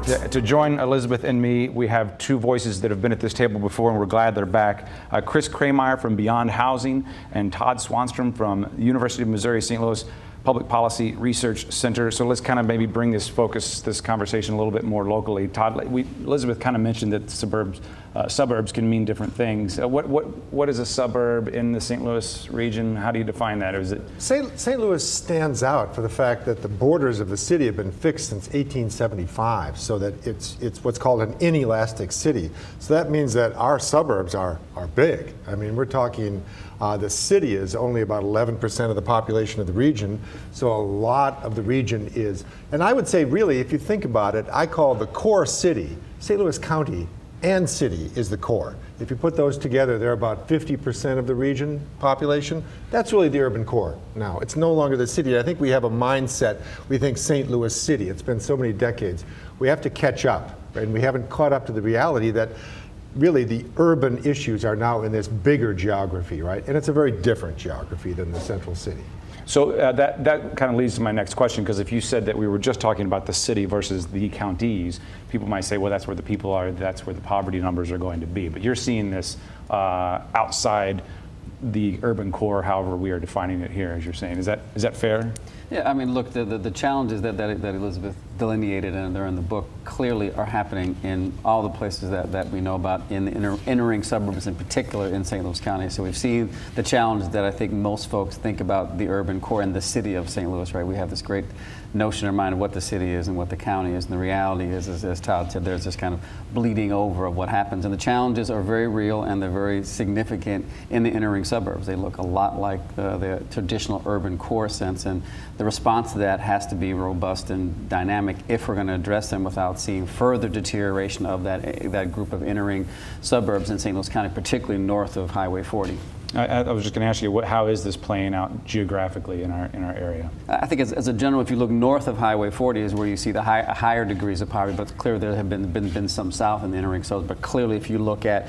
To join Elizabeth and me, we have two voices that have been at this table before, and we're glad they're back. Chris Krehmeyer from Beyond Housing and Todd Swanstrom from the University of Missouri St. Louis Public Policy Research Center. So let's kind of maybe bring this conversation a little bit more locally. Todd, Elizabeth kind of mentioned that suburbs can mean different things. What is a suburb in the St. Louis region? How do you define that? Or is it St. Louis stands out for the fact that the borders of the city have been fixed since 1875, so that it's what's called an inelastic city. So that means that our suburbs are big. I mean, we're talking the city is only about 11% of the population of the region, so a lot of the region is, and I would say really, if you think about it, I call the core city, St. Louis County and city is the core. If you put those together, they're about 50% of the region population. That's really the urban core now. It's no longer the city. I think we have a mindset, we think St. Louis City. It's been so many decades. We have to catch up, right? And we haven't caught up to the reality that really the urban issues are now in this bigger geography, right? And it's a very different geography than the central city. So that kind of leads to my next question, because if you said that we were just talking about the city versus the counties, people might say, well, that's where the people are, that's where the poverty numbers are going to be. But you're seeing this outside the urban core, however we are defining it here, as you're saying. Is that fair? Yeah, I mean, look, the challenges that Elizabeth delineated, and they're in the book, clearly are happening in all the places that we know about, in the entering suburbs in particular in St. Louis County. So we've seen the challenges that I think most folks think about the urban core and the city of St. Louis, right? We have this great notion in our mind of what the city is and what the county is, and the reality is, as Todd said, there's this kind of bleeding over of what happens. And the challenges are very real and they're very significant in the entering suburbs. They look a lot like the traditional urban core sense, and the response to that has to be robust and dynamic if we're going to address them without seeing further deterioration of that group of entering suburbs in St. Louis County, particularly north of Highway 40. I was just going to ask you, how is this playing out geographically in our area? I think as a general, if you look north of Highway 40 is where you see the higher degrees of poverty, but clearly there have been some south in the entering suburbs. But clearly if you look at,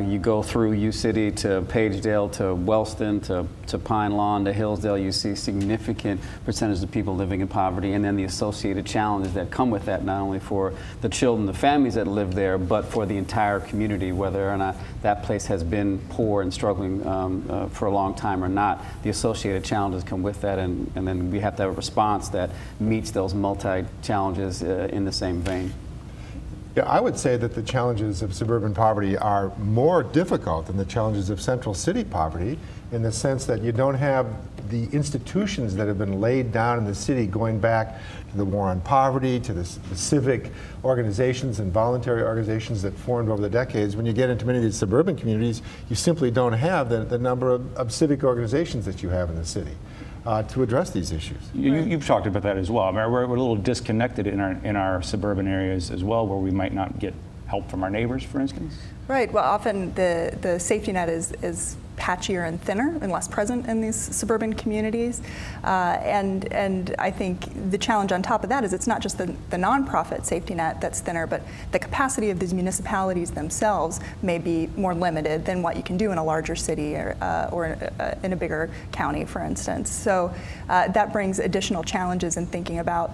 you go through U-City to Pagedale to Wellston to Pine Lawn to Hillsdale, you see significant percentage of people living in poverty, and then the associated challenges that come with that, not only for the children, the families that live there, but for the entire community, whether or not that place has been poor and struggling for a long time or not. The associated challenges come with that, and then we have to have a response that meets those multi-challenges in the same vein. Yeah, I would say that the challenges of suburban poverty are more difficult than the challenges of central city poverty, in the sense that you don't have the institutions that have been laid down in the city, going back to the War on Poverty, to the civic organizations and voluntary organizations that formed over the decades. When you get into many of these suburban communities, you simply don't have the number of civic organizations that you have in the city to address these issues. You've talked about that as well. I mean, we're a little disconnected in our suburban areas as well, where we might not get help from our neighbors, for instance. Right. Well, often the safety net is patchier and thinner and less present in these suburban communities. And I think the challenge on top of that is it's not just the nonprofit safety net that's thinner, but the capacity of these municipalities themselves may be more limited than what you can do in a larger city or in a bigger county, for instance. So that brings additional challenges in thinking about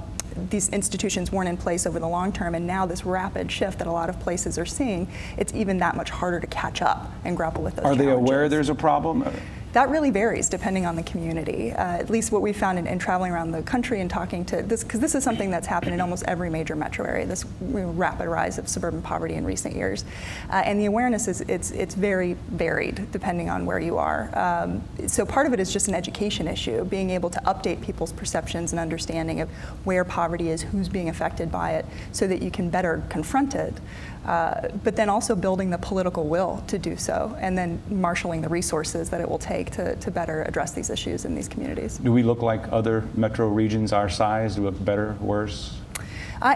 these institutions weren't in place over the long term, and now this rapid shift that a lot of places are seeing, it's even that much harder to catch up and grapple with those challenges. Are they aware there's a problem? That really varies depending on the community. At least what we found in traveling around the country and talking to this, because this is something that's happened in almost every major metro area, this rapid rise of suburban poverty in recent years. And the awareness it's very varied depending on where you are. So part of it is just an education issue, being able to update people's perceptions and understanding of where poverty is, who's being affected by it, so that you can better confront it. But then also building the political will to do so, and then marshaling the resources that it will take to better address these issues in these communities. Do we look like other metro regions our size? Do we look better, worse?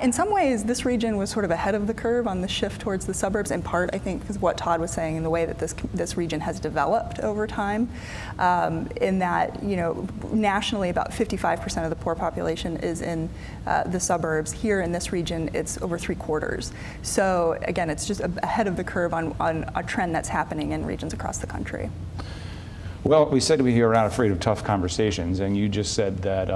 In some ways, this region was sort of ahead of the curve on the shift towards the suburbs, in part, I think, because what Todd was saying, in the way that this region has developed over time, in that, you know, nationally about 55% of the poor population is in the suburbs. Here in this region, it's over 3/4. So again, it's just ahead of the curve on a trend that's happening in regions across the country. Well, we said we are not afraid of tough conversations, and you just said that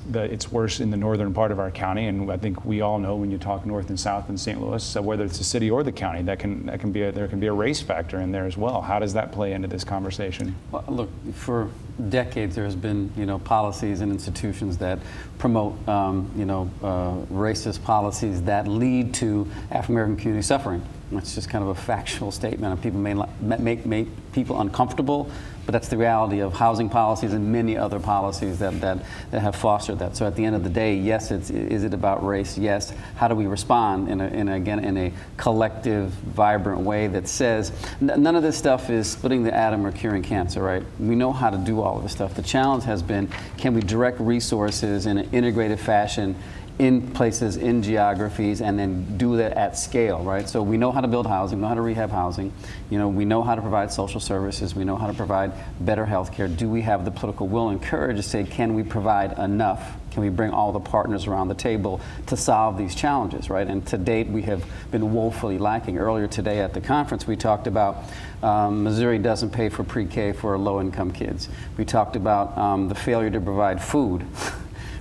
that it's worse in the northern part of our county, and I think we all know when you talk north and south in St. Louis, whether it's the city or the county, there can be a race factor in there as well. How does that play into this conversation? Well, look, for decades there has been policies and institutions that promote racist policies that lead to African American community suffering. It's just kind of a factual statement, and people may make people uncomfortable, but that's the reality of housing policies and many other policies that have fostered that. So at the end of the day, yes, is it about race? Yes. How do we respond in a collective, vibrant way that says none of this stuff is splitting the atom or curing cancer, right? We know how to do all of this stuff. The challenge has been, can we direct resources in an integrated fashion in places, in geographies, and then do that at scale, right? So we know how to build housing, we know how to rehab housing, we know how to provide social services, we know how to provide better health care. Do we have the political will and courage to say, can we provide enough? Can we bring all the partners around the table to solve these challenges, right? And to date, we have been woefully lacking. Earlier today at the conference, we talked about Missouri doesn't pay for pre-K for low-income kids. We talked about the failure to provide food.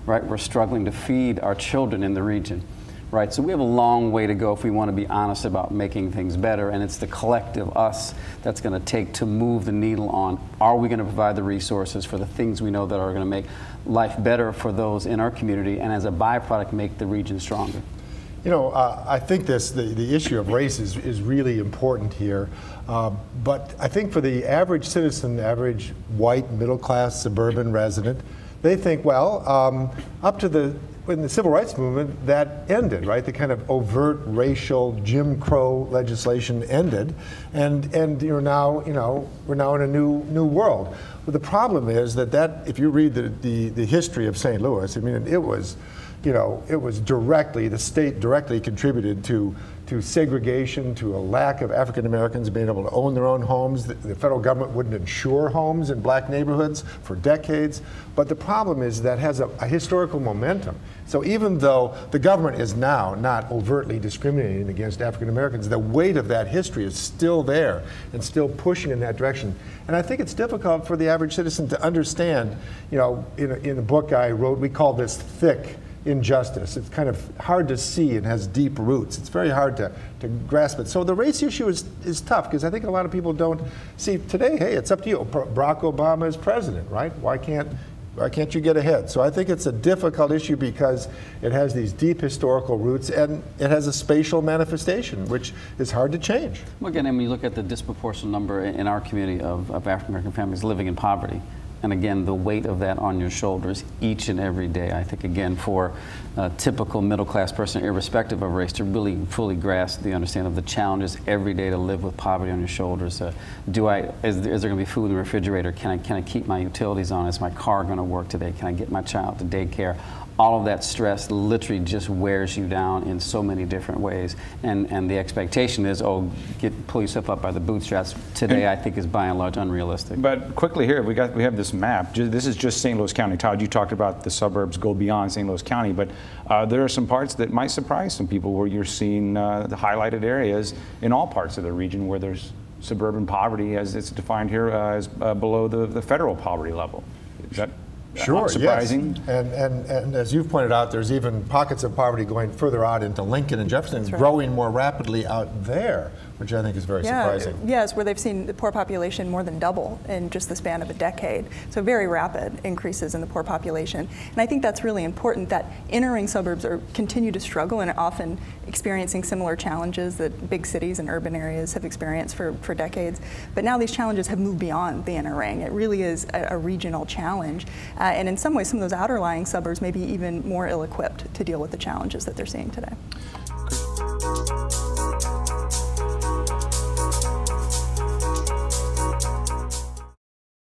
Right, we're struggling to feed our children in the region, right? So we have a long way to go if we want to be honest about making things better, and it's the collective us that's going to take to move the needle on, are we going to provide the resources for the things we know that are going to make life better for those in our community, and as a byproduct, make the region stronger? I think the issue of race is really important here, but I think for the average citizen, average white, middle-class, suburban resident, they think, well, up to in the civil rights movement, that ended, right? The kind of overt racial Jim Crow legislation ended, and we're now in a new world. But the problem is that if you read the history of St. Louis, I mean, it was directly, the state directly contributed to segregation, to a lack of African Americans being able to own their own homes. The federal government wouldn't insure homes in black neighborhoods for decades. But the problem is that has a historical momentum. So even though the government is now not overtly discriminating against African Americans, the weight of that history is still there and still pushing in that direction. And I think it's difficult for the average citizen to understand, in the book I wrote, we call this thick injustice. It's kind of hard to see and has deep roots. It's very hard to grasp it. So the race issue is tough because I think a lot of people don't see today, hey, it's up to you. Barack Obama is president, right? Why can't you get ahead? So I think it's a difficult issue because it has these deep historical roots and it has a spatial manifestation, which is hard to change. Well, again, when you look at the disproportionate number in our community of African American families living in poverty, and again, the weight of that on your shoulders each and every day. I think, again, for a typical middle-class person, irrespective of race, to really fully grasp the understanding of the challenges every day to live with poverty on your shoulders. Is there going to be food in the refrigerator? Can I keep my utilities on? Is my car going to work today? Can I get my child to daycare? All of that stress literally just wears you down in so many different ways. And the expectation is, pull yourself up by the bootstraps. Today, I think, is by and large unrealistic. But quickly here, we have this map. This is just St. Louis County. Todd, you talked about the suburbs go beyond St. Louis County, but there are some parts that might surprise some people where you're seeing the highlighted areas in all parts of the region where there's suburban poverty, as it's defined here, as below the federal poverty level. Is that sure, surprising? Yes. And as you've pointed out, there's even pockets of poverty going further out into Lincoln and Jefferson, right, growing more rapidly out there, which I think is very surprising. Yes, where they've seen the poor population more than double in just the span of a decade. So very rapid increases in the poor population. And I think that's really important that entering suburbs continue to struggle and are often experiencing similar challenges that big cities and urban areas have experienced for decades. But now these challenges have moved beyond the inner ring. It really is a regional challenge. And in some ways, some of those outer-lying suburbs may be even more ill-equipped to deal with the challenges that they're seeing today.